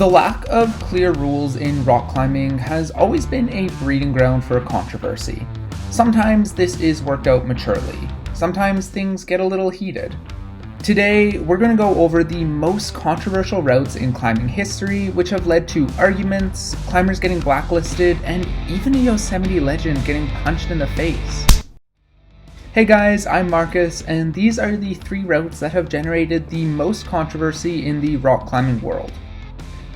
The lack of clear rules in rock climbing has always been a breeding ground for controversy. Sometimes this is worked out maturely, sometimes things get a little heated. Today, we're going to go over the most controversial routes in climbing history, which have led to arguments, climbers getting blacklisted, and even a Yosemite legend getting punched in the face. Hey guys, I'm Marcus, and these are the 3 routes that have generated the most controversy in the rock climbing world.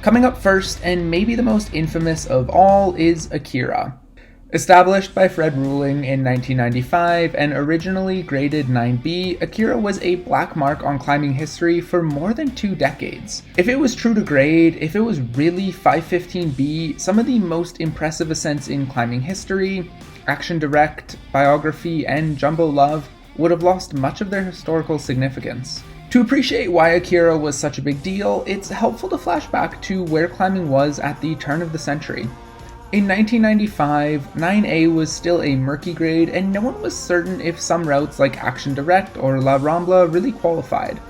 Coming up first, and maybe the most infamous of all, is Akira. Established by Fred Ruling in 1995 and originally graded 9B, Akira was a black mark on climbing history for more than 2 decades. If it was true to grade, if it was really 515B, some of the most impressive ascents in climbing history, Action Direct, Biography, and Jumbo Love would have lost much of their historical significance. To appreciate why Akira was such a big deal, it's helpful to flash back to where climbing was at the turn of the century. In 1995, 9A was still a murky grade, and no one was certain if some routes like Action Direct or La Rambla really qualified.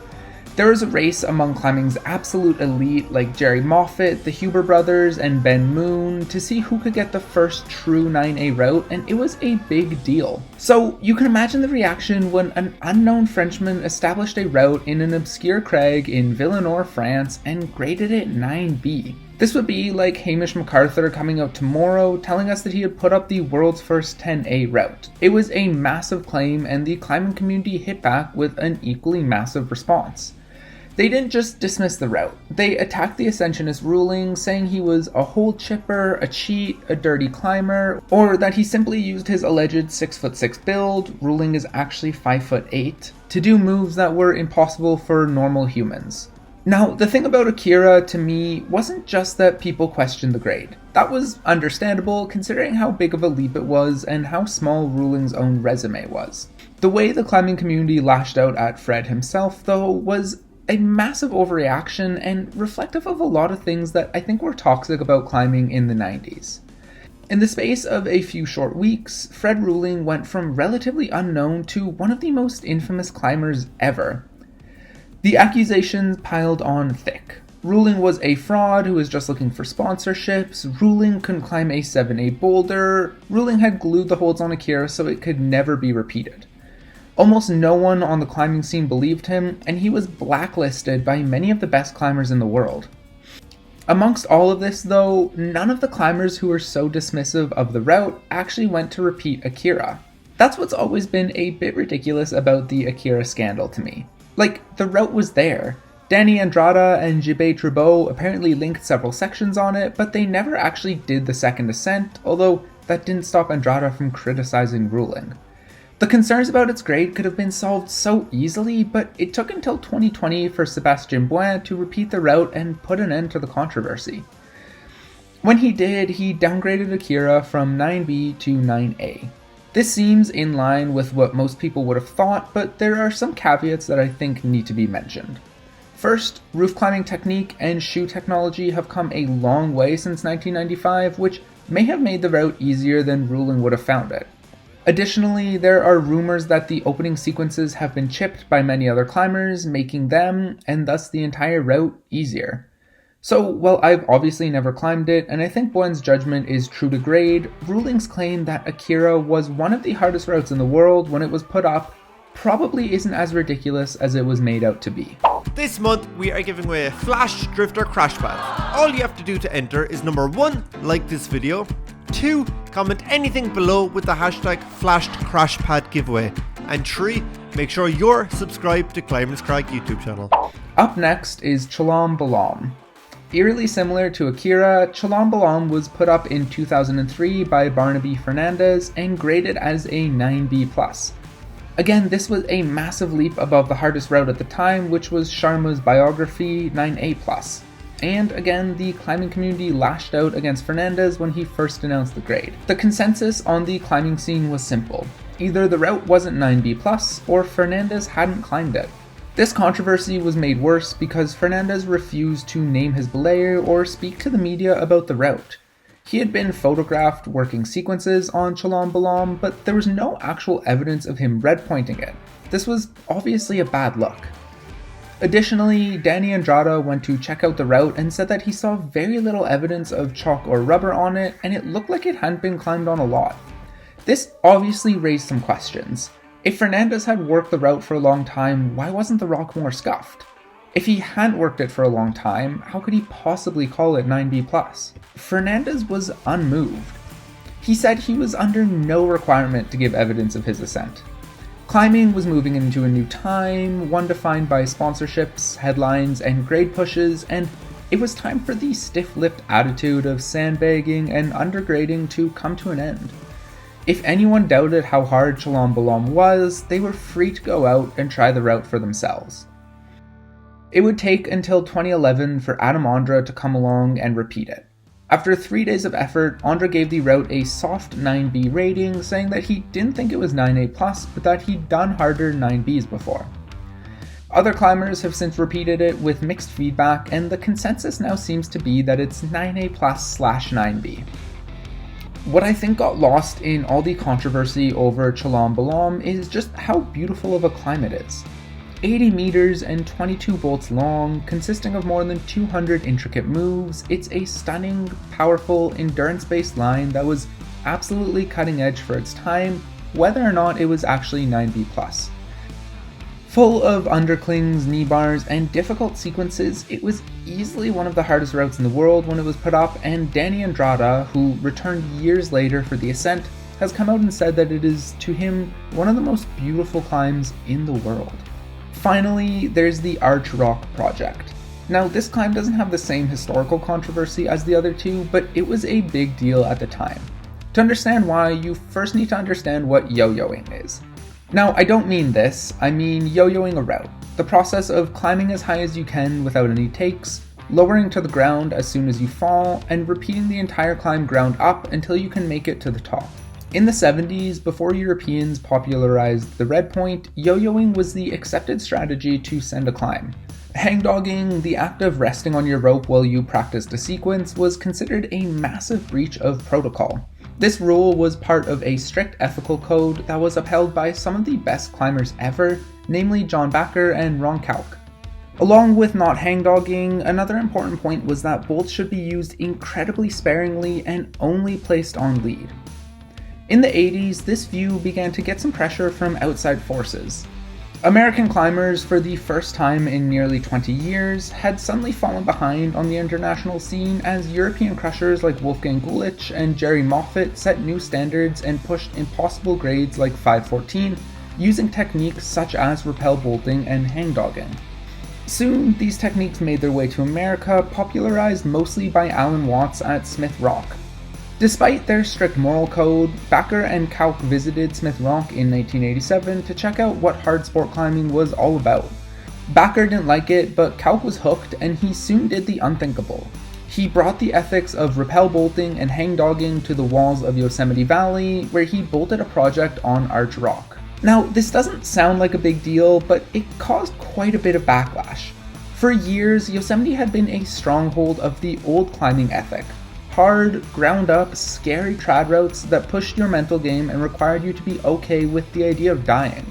There was a race among climbing's absolute elite like Jerry Moffat, the Huber brothers, and Ben Moon to see who could get the first true 9A route, and it was a big deal. So you can imagine the reaction when an unknown Frenchman established a route in an obscure crag in Villeneuve, France, and graded it 9B. This would be like Hamish MacArthur coming out tomorrow telling us that he had put up the world's first 10A route. It was a massive claim, and the climbing community hit back with an equally massive response. They didn't just dismiss the route, they attacked the Ascensionist Ruling, saying he was a hole chipper, a cheat, a dirty climber, or that he simply used his alleged 6'6" build, Ruling is actually 5'8", to do moves that were impossible for normal humans. Now, the thing about Akira to me wasn't just that people questioned the grade. That was understandable considering how big of a leap it was and how small Ruling's own resume was. The way the climbing community lashed out at Fred himself, though, was a massive overreaction and reflective of a lot of things that I think were toxic about climbing in the 90s. In the space of a few short weeks, Fred Ruling went from relatively unknown to one of the most infamous climbers ever. The accusations piled on thick. Ruling was a fraud who was just looking for sponsorships, Ruling couldn't climb a 7A boulder, Ruling had glued the holds on Akira so it could never be repeated. Almost no one on the climbing scene believed him, and he was blacklisted by many of the best climbers in the world. Amongst all of this though, none of the climbers who were so dismissive of the route actually went to repeat Akira. That's what's always been a bit ridiculous about the Akira scandal to me. Like, the route was there. Danny Andrada and Gilbert Trudeau apparently linked several sections on it, but they never actually did the second ascent, although that didn't stop Andrada from criticizing Ruling. The concerns about its grade could have been solved so easily, but it took until 2020 for Sébastien Bouin to repeat the route and put an end to the controversy. When he did, he downgraded Akira from 9B to 9A. This seems in line with what most people would have thought, but there are some caveats that I think need to be mentioned. First, roof climbing technique and shoe technology have come a long way since 1995, which may have made the route easier than Ruling would have found it. Additionally, there are rumors that the opening sequences have been chipped by many other climbers, making them, and thus the entire route, easier. So, while I've obviously never climbed it, and I think Bouin's judgment is true to grade, Ruling's claim that Akira was one of the hardest routes in the world when it was put up probably isn't as ridiculous as it was made out to be. This month, we are giving away a Flash Drifter Crash Pad. All you have to do to enter is number 1, like this video, 2, comment anything below with the hashtag FlashedCrashPad giveaway, and 3, make sure you're subscribed to Climbers Crag YouTube channel. Up next is Caldwell Balam. Eerily similar to Akira, Caldwell Balam was put up in 2003 by Barnaby Fernandez and graded as a 9B+. Again, this was a massive leap above the hardest route at the time, which was Sharma's Biography 9A+. And again, the climbing community lashed out against Fernandez when he first announced the grade. The consensus on the climbing scene was simple. Either the route wasn't 9B+, or Fernandez hadn't climbed it. This controversy was made worse because Fernandez refused to name his belayer or speak to the media about the route. He had been photographed working sequences on Caldwell Balam, but there was no actual evidence of him red pointing it. This was obviously a bad look. Additionally, Danny Andrada went to check out the route and said that he saw very little evidence of chalk or rubber on it, and it looked like it hadn't been climbed on a lot. This obviously raised some questions. If Fernandez had worked the route for a long time, why wasn't the rock more scuffed? If he hadn't worked it for a long time, how could he possibly call it 9B+? Fernandez was unmoved. He said he was under no requirement to give evidence of his ascent. Climbing was moving into a new time, one defined by sponsorships, headlines, and grade pushes, and it was time for the stiff-lipped attitude of sandbagging and undergrading to come to an end. If anyone doubted how hard Balam was, they were free to go out and try the route for themselves. It would take until 2011 for Adam Ondra to come along and repeat it. After 3 days of effort, Ondra gave the route a soft 9B rating, saying that he didn't think it was 9A+, but that he'd done harder 9Bs before. Other climbers have since repeated it with mixed feedback, and the consensus now seems to be that it's 9A+/9B. What I think got lost in all the controversy over Balam is just how beautiful of a climb it is. 80 meters and 22 bolts long, consisting of more than 200 intricate moves, it's a stunning, powerful, endurance-based line that was absolutely cutting edge for its time, whether or not it was actually 9B+. Full of underclings, knee bars, and difficult sequences, it was easily one of the hardest routes in the world when it was put up, and Danny Andrada, who returned years later for the ascent, has come out and said that it is, to him, one of the most beautiful climbs in the world. Finally, there's the Arch Rock project. Now, this climb doesn't have the same historical controversy as the other two, but it was a big deal at the time. To understand why, you first need to understand what yo-yoing is. Now, I don't mean this, I mean yo-yoing a route. The process of climbing as high as you can without any takes, lowering to the ground as soon as you fall, and repeating the entire climb ground up until you can make it to the top. In the 70s, before Europeans popularized the red point, yo-yoing was the accepted strategy to send a climb. Hangdogging, the act of resting on your rope while you practiced a sequence, was considered a massive breach of protocol. This rule was part of a strict ethical code that was upheld by some of the best climbers ever, namely John Backer and Ron Kalk. Along with not hangdogging, another important point was that bolts should be used incredibly sparingly and only placed on lead. In the 80s, this view began to get some pressure from outside forces. American climbers, for the first time in nearly 20 years, had suddenly fallen behind on the international scene as European crushers like Wolfgang Gulich and Jerry Moffat set new standards and pushed impossible grades like 514, using techniques such as rappel bolting and hangdogging. Soon, these techniques made their way to America, popularized mostly by Alan Watts at Smith Rock. Despite their strict moral code, Backer and Kalk visited Smith Rock in 1987 to check out what hard sport climbing was all about. Backer didn't like it, but Kalk was hooked, and he soon did the unthinkable. He brought the ethics of rappel bolting and hangdogging to the walls of Yosemite Valley, where he bolted a project on Arch Rock. Now, this doesn't sound like a big deal, but it caused quite a bit of backlash. For years, Yosemite had been a stronghold of the old climbing ethic. Hard, ground-up, scary trad routes that pushed your mental game and required you to be okay with the idea of dying.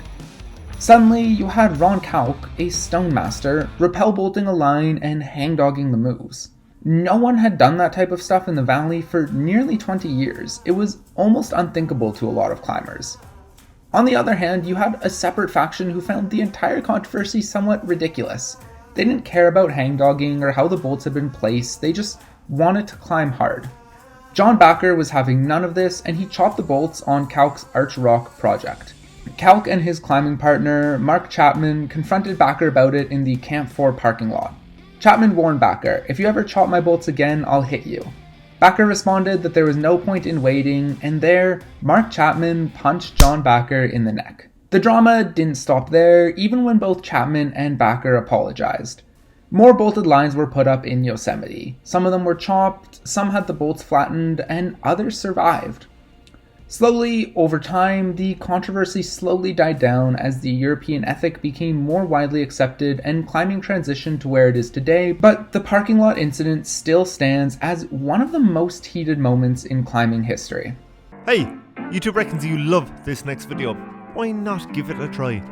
Suddenly, you had Ron Kalk, a stone master, rappel bolting a line and hangdogging the moves. No one had done that type of stuff in the valley for nearly 20 years. It was almost unthinkable to a lot of climbers. On the other hand, you had a separate faction who found the entire controversy somewhat ridiculous. They didn't care about hangdogging or how the bolts had been placed, they just wanted to climb hard. John Backer was having none of this, and he chopped the bolts on Kalk's Arch Rock project. Kalk and his climbing partner, Mark Chapman, confronted Backer about it in the Camp 4 parking lot. Chapman warned Backer, "If you ever chop my bolts again, I'll hit you." Backer responded that there was no point in waiting, and there, Mark Chapman punched John Backer in the neck. The drama didn't stop there, even when both Chapman and Backer apologized. More bolted lines were put up in Yosemite. Some of them were chopped, some had the bolts flattened, and others survived. Slowly, over time, the controversy slowly died down as the European ethic became more widely accepted and climbing transitioned to where it is today, but the parking lot incident still stands as one of the most heated moments in climbing history. Hey, YouTube reckons you love this next video. Why not give it a try?